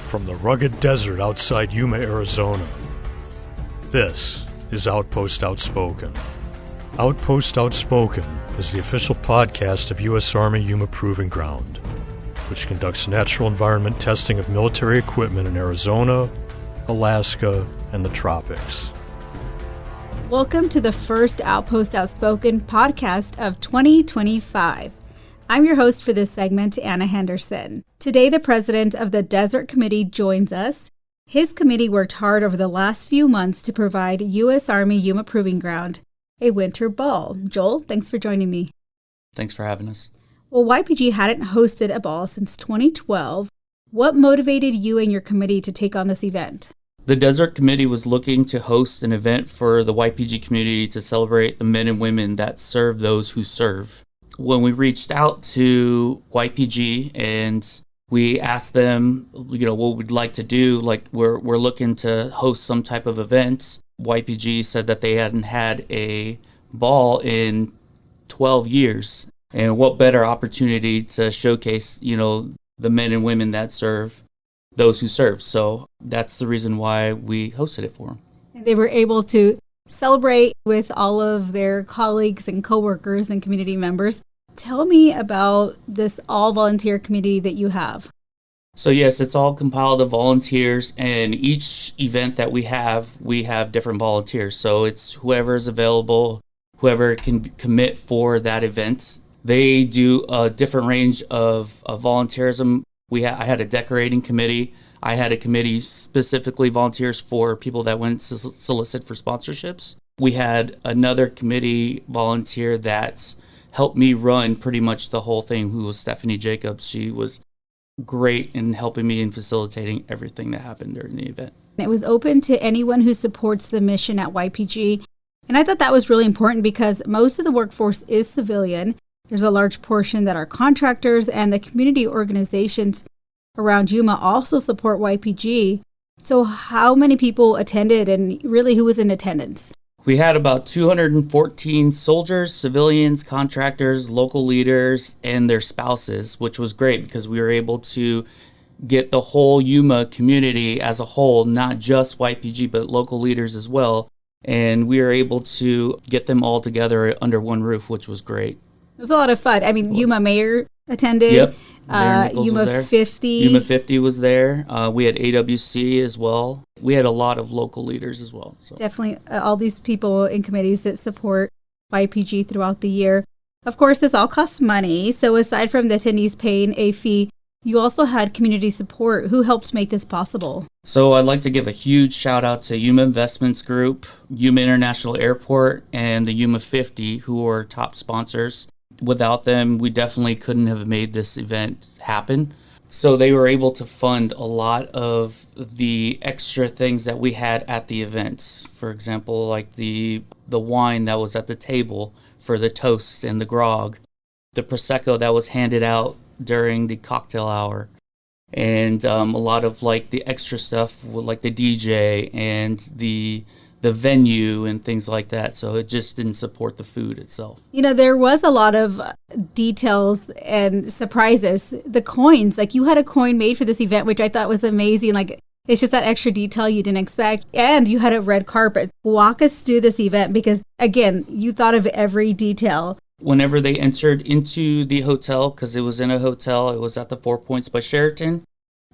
from the rugged desert outside Yuma, Arizona. This is Outpost Outspoken. Outpost Outspoken is the official podcast of U.S. Army Yuma Proving Ground, which conducts natural environment testing of military equipment in Arizona, Alaska, and the tropics. Welcome to the first Outpost Outspoken podcast of 2025. I'm your host for this segment, Ana Henderson. Today, the president of the Desert Committee joins us. His committee worked hard over the last few months to provide U.S. Army Yuma Proving Ground a winter ball. Joel, thanks for joining me. Thanks for having us. Well, YPG hadn't hosted a ball since 2012. What motivated you and your committee to take on this event? The Desert Committee was looking to host an event for the YPG community to celebrate the men and women that serve those who serve. When we reached out to YPG and we asked them, what we'd like to do, we're looking to host some type of event. YPG said that they hadn't had a ball in 12 years. And what better opportunity to showcase, the men and women that serve those who serve. So that's the reason why we hosted it for them. And they were able to celebrate with all of their colleagues and coworkers and community members. Tell me about this all-volunteer committee that you have. So yes, it's all compiled of volunteers, and each event that we have different volunteers. So it's whoever is available, whoever can commit for that event. They do a different range of volunteerism. I had a decorating committee. I had a committee specifically volunteers for people that went to solicit for sponsorships. We had another committee volunteer that helped me run pretty much the whole thing, who was Stephanie Jacobs. She was great in helping me and facilitating everything that happened during the event. It was open to anyone who supports the mission at YPG. And I thought that was really important because most of the workforce is civilian. There's a large portion that are contractors, and the community organizations around Yuma also support YPG. So how many people attended, and really who was in attendance? We had about 214 soldiers, civilians, contractors, local leaders, and their spouses, which was great because we were able to get the whole Yuma community as a whole, not just YPG, but local leaders as well. And we were able to get them all together under one roof, which was great. It was a lot of fun. I mean, Yuma Mayor attended. Yep. Yuma 50. Yuma 50 was there. We had AWC as well. We had a lot of local leaders as well. So. Definitely all these people in committees that support YPG throughout the year. Of course, this all costs money. So aside from the attendees paying a fee, you also had community support. Who helped make this possible? So I'd like to give a huge shout out to Yuma Investments Group, Yuma International Airport, and the Yuma 50, who are top sponsors. Without them, we definitely couldn't have made this event happen. So they were able to fund a lot of the extra things that we had at the events. For example, like the wine that was at the table for the toasts and the grog, the Prosecco that was handed out during the cocktail hour, and a lot of the extra stuff like the DJ and the venue and things like that. So it just didn't support the food itself. There was a lot of details and surprises. The coins, you had a coin made for this event, which I thought was amazing. It's just that extra detail you didn't expect. And you had a red carpet. Walk us through this event because, again, you thought of every detail. Whenever they entered into the hotel, because it was in a hotel, it was at the 4 Points by Sheraton.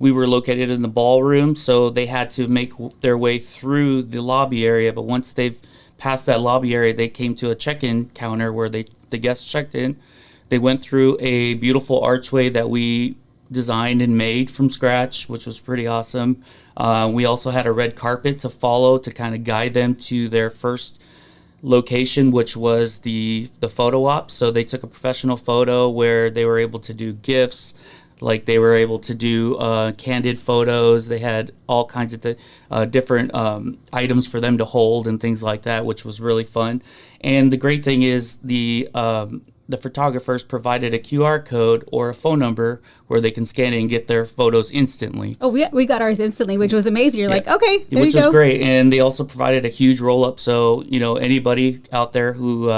We were located in the ballroom, so they had to make their way through the lobby area. But once they've passed that lobby area, they came to a check-in counter where the guests checked in. They went through a beautiful archway that we designed and made from scratch, which was pretty awesome. We also had a red carpet to follow to kind of guide them to their first location, which was the photo op. So they took a professional photo where they were able to do GIFs. They were able to do candid photos. They had all kinds of different items for them to hold and things like that, which was really fun. And the great thing is the photographers provided a QR code or a phone number where they can scan it and get their photos instantly. Oh, we got ours instantly, which was amazing. You're like, okay, there you go. Which was great. And they also provided a huge roll-up. So, anybody out there who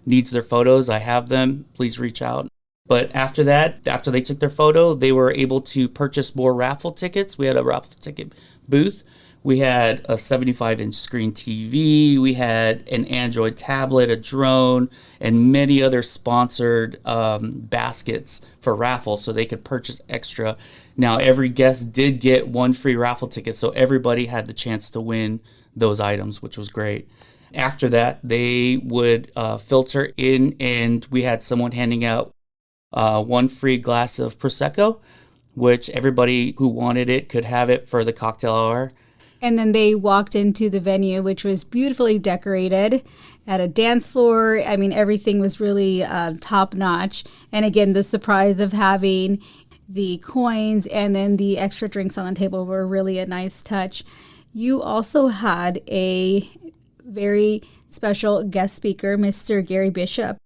needs their photos, I have them. Please reach out. But after that, after they took their photo, they were able to purchase more raffle tickets. We had a raffle ticket booth. We had a 75-inch screen TV. We had an Android tablet, a drone, and many other sponsored baskets for raffles so they could purchase extra. Now, every guest did get one free raffle ticket, so everybody had the chance to win those items, which was great. After that, they would filter in, and we had someone handing out one free glass of Prosecco, which everybody who wanted it could have it for the cocktail hour. And then they walked into the venue, which was beautifully decorated, at a dance floor. I mean, everything was really top notch. And again, the surprise of having the coins and then the extra drinks on the table were really a nice touch. You also had a very special guest speaker, Mr. Gary Bishop.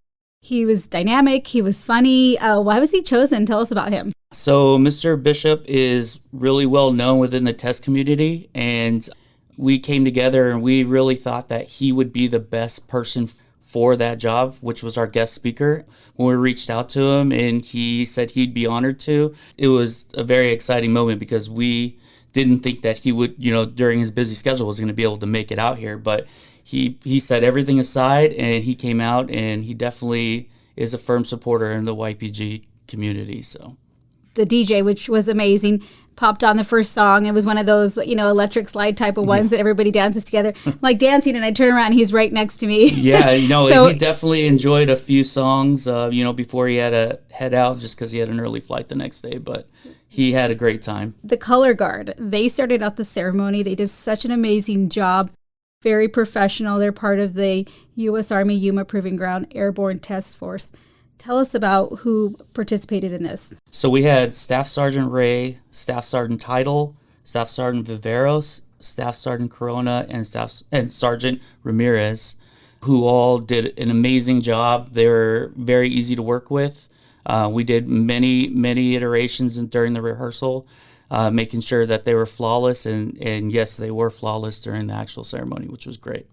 He was dynamic. He was funny. Why was he chosen? Tell us about him. So Mr. Bishop is really well known within the test community, and we came together and we really thought that he would be the best person for that job, which was our guest speaker. When we reached out to him and he said he'd be honored to, it was a very exciting moment because we didn't think that he would, during his busy schedule was going to be able to make it out here, but he set everything aside and he came out, and he definitely is a firm supporter in the YPG community. So the DJ, which was amazing, popped on the first song. It was one of those, electric slide type of ones that everybody dances together. I'm like dancing, and I turn around and he's right next to me. Yeah, So, he definitely enjoyed a few songs, before he had to head out just because he had an early flight the next day. But he had a great time. The Color Guard, they started out the ceremony. They did such an amazing job. Very professional. They're part of the U.S. Army Yuma Proving Ground Airborne Task Force. Tell us about who participated in this. So we had Staff Sergeant Ray, Staff Sergeant Title, Staff Sergeant Viveros, Staff Sergeant Corona, and Sergeant Ramirez, who all did an amazing job. They were very easy to work with. We did many iterations during the rehearsal, making sure that they were flawless. And yes, they were flawless during the actual ceremony, which was great.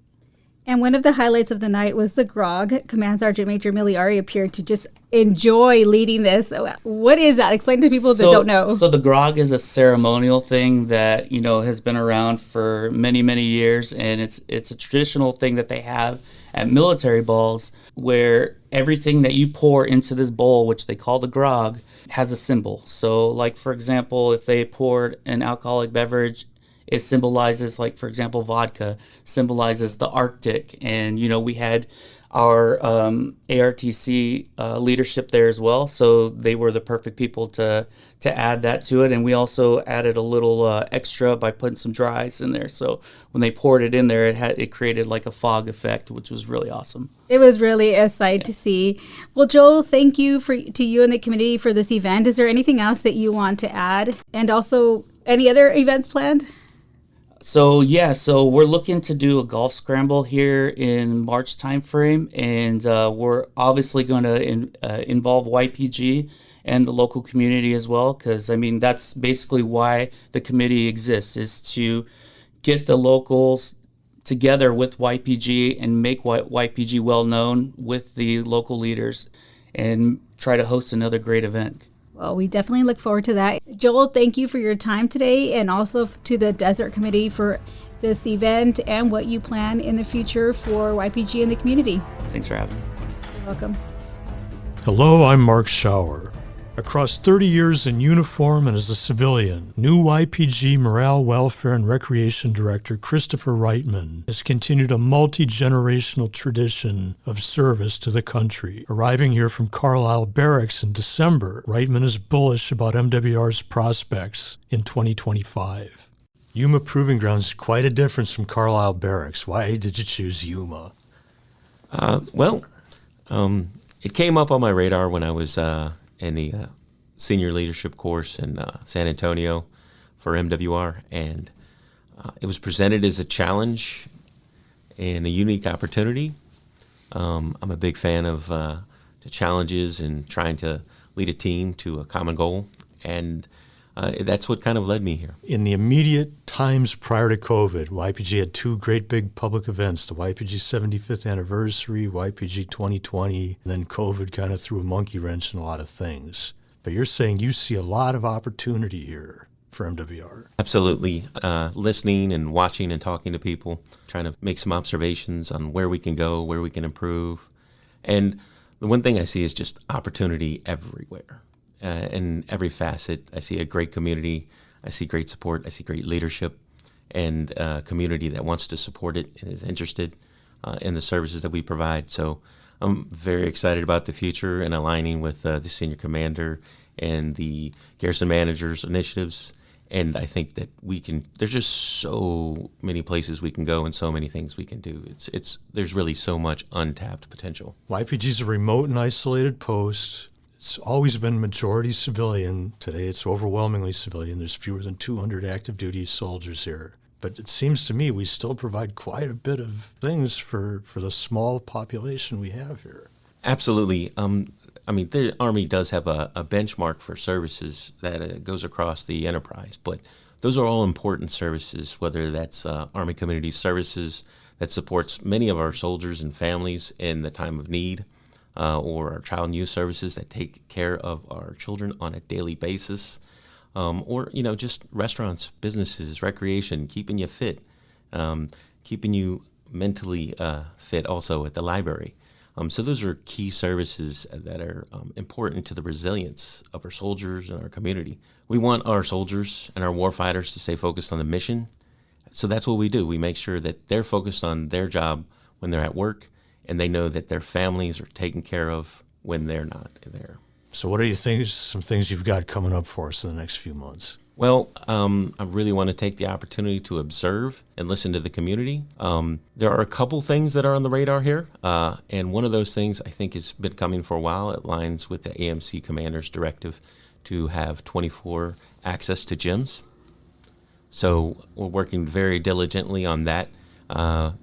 And one of the highlights of the night was the grog. Command Sergeant Major Miliari appeared to just enjoy leading this. What is that? Explain to people that don't know. So the grog is a ceremonial thing that, has been around for many, many years. And it's a traditional thing that they have at military balls where everything that you pour into this bowl, which they call the grog, has a symbol. So like, for example, if they poured an alcoholic beverage, it symbolizes, like, for example, vodka symbolizes the Arctic. And, we had our ARTC leadership there as well. So they were the perfect people to add that to it. And we also added a little extra by putting some dry ice in there. So when they poured it in there, it created like a fog effect, which was really awesome. It was really a sight to see. Well, Joel, thank you to you and the committee for this event. Is there anything else that you want to add? And also, any other events planned? So we're looking to do a golf scramble here in March timeframe, and we're obviously going to involve YPG and the local community as well, because that's basically why the committee exists, is to get the locals together with YPG and make YPG well known with the local leaders and try to host another great event. Well, we definitely look forward to that. Joel, thank you for your time today, and also to the Desert Committee for this event and what you plan in the future for YPG and the community. Thanks for having me. You're welcome. Hello, I'm Mark Schauer. Across 30 years in uniform and as a civilian, new YPG Morale, Welfare, and Recreation Director Christopher Reitman has continued a multi-generational tradition of service to the country. Arriving here from Carlisle Barracks in December, Reitman is bullish about MWR's prospects in 2025. Yuma Proving Grounds is quite a difference from Carlisle Barracks. Why did you choose Yuma? It came up on my radar when I was in the senior leadership course in San Antonio for MWR, and it was presented as a challenge and a unique opportunity. I'm a big fan of the challenges and trying to lead a team to a common goal, and that's what kind of led me here. In the immediate times prior to COVID, YPG had two great big public events, the YPG 75th anniversary, YPG 2020, and then COVID kind of threw a monkey wrench in a lot of things. But you're saying you see a lot of opportunity here for MWR. Absolutely. Listening and watching and talking to people, trying to make some observations on where we can go, where we can improve. And the one thing I see is just opportunity everywhere. In every facet, I see a great community. I see great support. I see great leadership and a community that wants to support it and is interested in the services that we provide. So I'm very excited about the future and aligning with the senior commander and the garrison managers' initiatives. And I think that there's just so many places we can go and so many things we can do. There's really so much untapped potential. YPG's a remote and isolated post. It's always been majority civilian. Today it's overwhelmingly civilian. There's fewer than 200 active duty soldiers here. But it seems to me we still provide quite a bit of things for the small population we have here. Absolutely. The Army does have a benchmark for services that goes across the enterprise, but those are all important services, whether that's Army Community Services that supports many of our soldiers and families in the time of need, or our Child and Youth Services that take care of our children on a daily basis, or just restaurants, businesses, recreation, keeping you fit, keeping you mentally fit also at the library. So those are key services that are important to the resilience of our soldiers and our community. We want our soldiers and our warfighters to stay focused on the mission. So that's what we do. We make sure that they're focused on their job when they're at work, and they know that their families are taken care of when they're not there. So what do you think some things you've got coming up for us in the next few months? Well, I really want to take the opportunity to observe and listen to the community. There are a couple things that are on the radar here, and one of those things I think has been coming for a while. It aligns with the AMC Commander's directive to have 24 access to gyms. So we're working very diligently on that.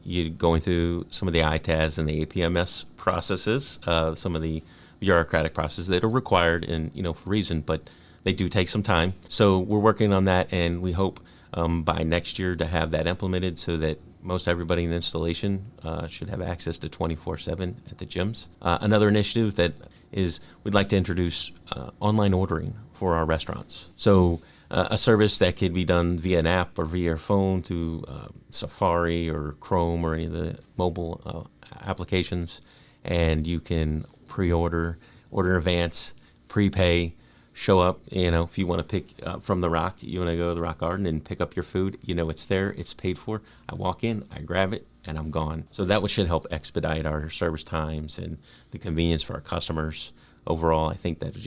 You're going through some of the ITAS and the APMS processes, some of the bureaucratic processes that are required and for reason, but they do take some time. So we're working on that, and we hope by next year to have that implemented so that most everybody in the installation should have access to 24/7 at the gyms. Another initiative that is we'd like to introduce online ordering for our restaurants. So a service that could be done via an app or via your phone through Safari or Chrome or any of the mobile applications, and you can pre-order, order in advance, prepay, show up, if you want to pick from the Rock, you want to go to the Rock Garden and pick up your food, it's there, it's paid for. I walk in, I grab it, and I'm gone. So that should help expedite our service times and the convenience for our customers. Overall, I think that's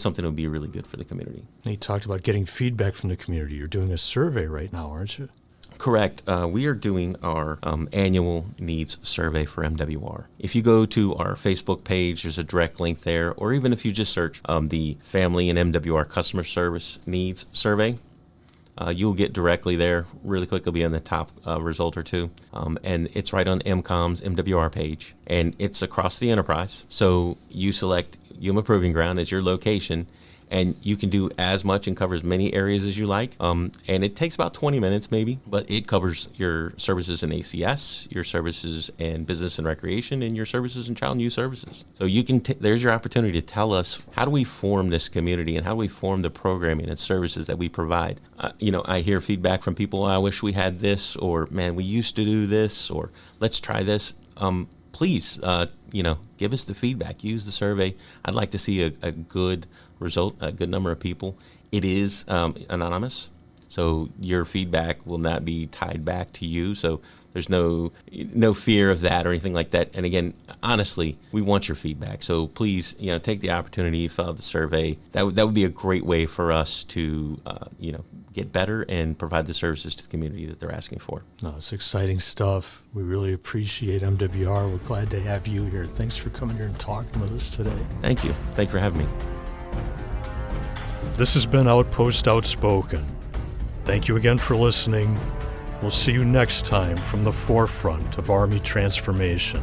something that would be really good for the community. You talked about getting feedback from the community. You're doing a survey right now, aren't you? Correct. We are doing our annual needs survey for MWR. If you go to our Facebook page, there's a direct link there, or even if you just search the Family and MWR Customer Service Needs Survey, you'll get directly there. Really quick, it'll be on the top result or two. And it's right on MCOM's MWR page, and it's across the enterprise. So you select Yuma Proving Ground as your location, and you can do as much and cover as many areas as you like. And it takes about 20 minutes maybe, but it covers your services in ACS, your services in business and recreation, and your services in child and youth services. So you can there's your opportunity to tell us, how do we form this community and how do we form the programming and services that we provide? I hear feedback from people, I wish we had this, or man, we used to do this, or let's try this. Please, give us the feedback. Use the survey. I'd like to see a good result, a good number of people. It is anonymous, so your feedback will not be tied back to you. So there's no fear of that or anything like that. And again, honestly, we want your feedback. So please, take the opportunity, fill out the survey. That would be a great way for us to, get better and provide the services to the community that they're asking for. No, it's exciting stuff. We really appreciate MWR. We're glad to have you here. Thanks for coming here and talking with us today. Thank you. Thank you for having me. This has been Outpost Outspoken. Thank you again for listening. We'll see you next time from the forefront of Army transformation.